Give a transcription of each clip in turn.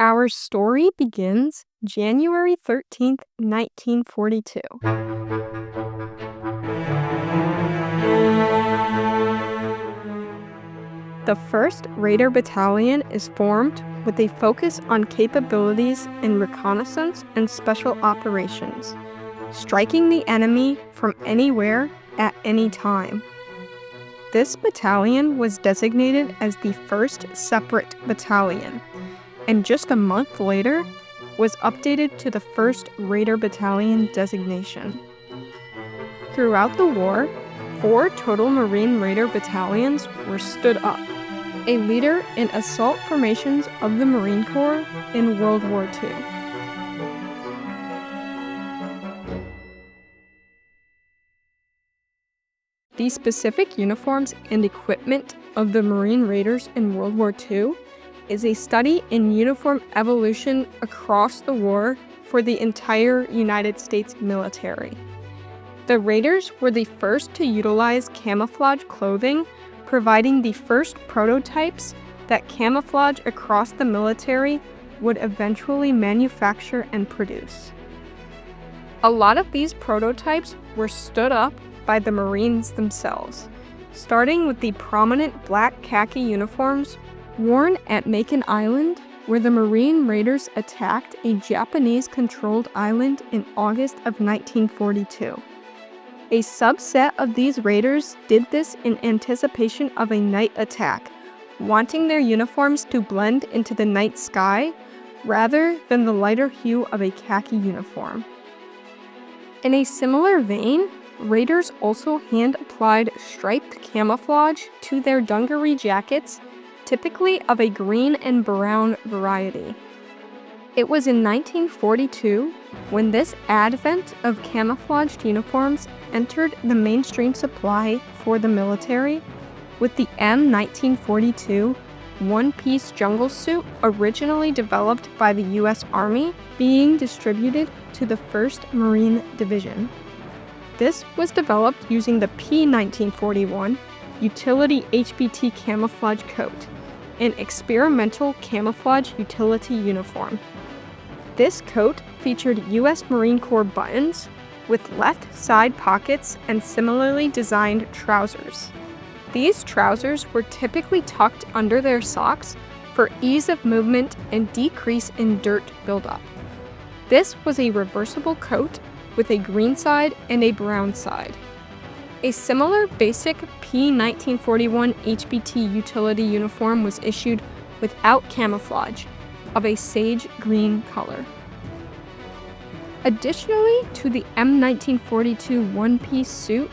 Our story begins January 13th, 1942. The 1st Raider Battalion is formed with a focus on capabilities in reconnaissance and special operations, striking the enemy from anywhere at any time. This battalion was designated as the 1st Separate Battalion, and just a month later was updated to the 1st Raider Battalion designation. Throughout the war, 4 total Marine Raider battalions were stood up, a leader in assault formations of the Marine Corps in World War II. The specific uniforms and equipment of the Marine Raiders in World War II is a study in uniform evolution across the war for the entire United States military. The Raiders were the first to utilize camouflage clothing, providing the first prototypes that camouflage across the military would eventually manufacture and produce. A lot of these prototypes were stood up by the Marines themselves, starting with the prominent black khaki uniforms worn at Makin Island, where the Marine Raiders attacked a Japanese-controlled island in August of 1942. A subset of these raiders did this in anticipation of a night attack, wanting their uniforms to blend into the night sky rather than the lighter hue of a khaki uniform. In a similar vein, raiders also hand-applied striped camouflage to their dungaree jackets, typically of a green and brown variety. It was in 1942 when this advent of camouflaged uniforms entered the mainstream supply for the military, with the M1942 one-piece jungle suit originally developed by the U.S. Army being distributed to the 1st Marine Division. This was developed using the P1941 Utility HBT Camouflage Coat, an experimental camouflage utility uniform. This coat featured U.S. Marine Corps buttons with left side pockets and similarly designed trousers. These trousers were typically tucked under their socks for ease of movement and decrease in dirt buildup. This was a reversible coat with a green side and a brown side. A similar basic P1941 HBT utility uniform was issued without camouflage, of a sage green color. Additionally to the M1942 one-piece suit,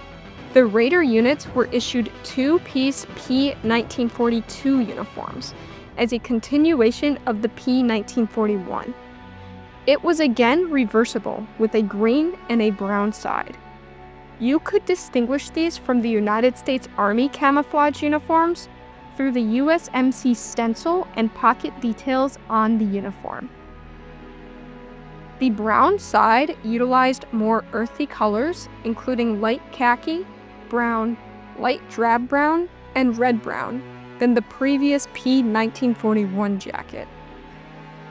the Raider units were issued 2-piece P1942 uniforms as a continuation of the P1941. It was again reversible with a green and a brown side. You could distinguish these from the United States Army camouflage uniforms through the USMC stencil and pocket details on the uniform. The brown side utilized more earthy colors, including light khaki, brown, light drab brown, and red brown, than the previous P1941 jacket.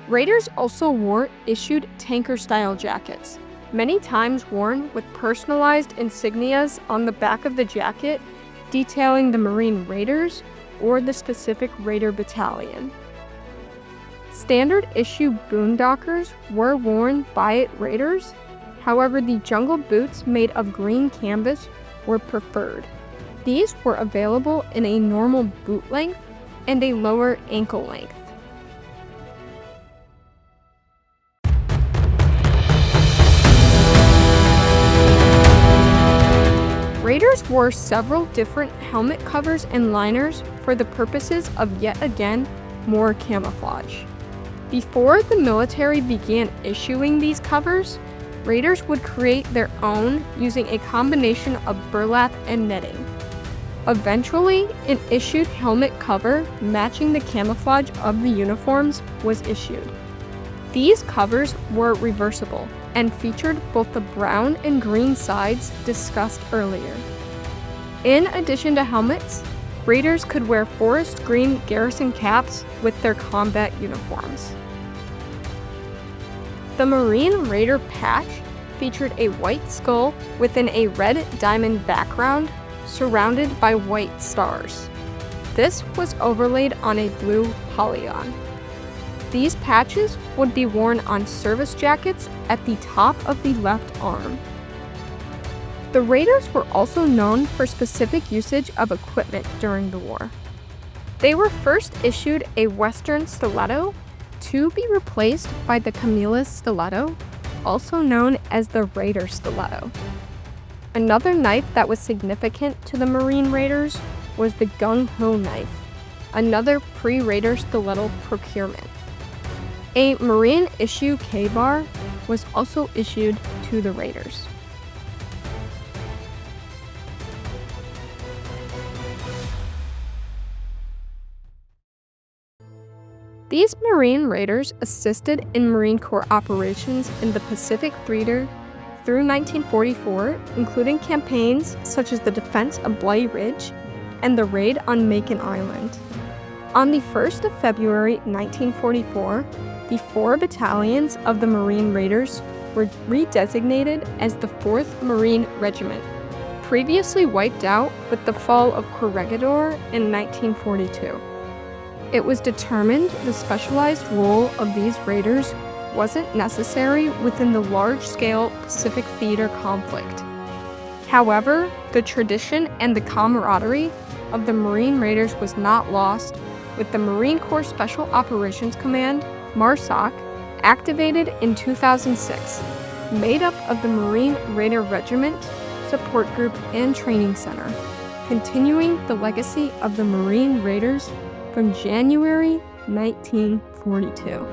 Raiders also wore issued tanker-style jackets, many times worn with personalized insignias on the back of the jacket detailing the Marine Raiders or the specific Raider Battalion. Standard issue boondockers were worn by Raiders, however the jungle boots made of green canvas were preferred. These were available in a normal boot length and a lower ankle length. Raiders wore several different helmet covers and liners for the purposes of yet again more camouflage. Before the military began issuing these covers, Raiders would create their own using a combination of burlap and netting. Eventually, an issued helmet cover matching the camouflage of the uniforms was issued. These covers were reversible and featured both the brown and green sides discussed earlier. In addition to helmets, Raiders could wear forest green garrison caps with their combat uniforms. The Marine Raider patch featured a white skull within a red diamond background surrounded by white stars. This was overlaid on a blue polygon. These patches would be worn on service jackets at the top of the left arm. The Raiders were also known for specific usage of equipment during the war. They were first issued a Western stiletto to be replaced by the Camillus stiletto, also known as the Raider stiletto. Another knife that was significant to the Marine Raiders was the Gung Ho knife, another pre-Raider stiletto procurement. A Marine issue K-bar was also issued to the Raiders. These Marine Raiders assisted in Marine Corps operations in the Pacific Theater through 1944, including campaigns such as the defense of Bloody Ridge and the raid on Makin Island. On the 1st of February 1944, the 4 battalions of the Marine Raiders were redesignated as the 4th Marine Regiment, previously wiped out with the fall of Corregidor in 1942. It was determined the specialized role of these raiders wasn't necessary within the large-scale Pacific Theater conflict. However, the tradition and the camaraderie of the Marine Raiders was not lost, with the Marine Corps Special Operations Command, MARSOC, activated in 2006, made up of the Marine Raider Regiment, Support Group, and Training Center, continuing the legacy of the Marine Raiders from January 1942.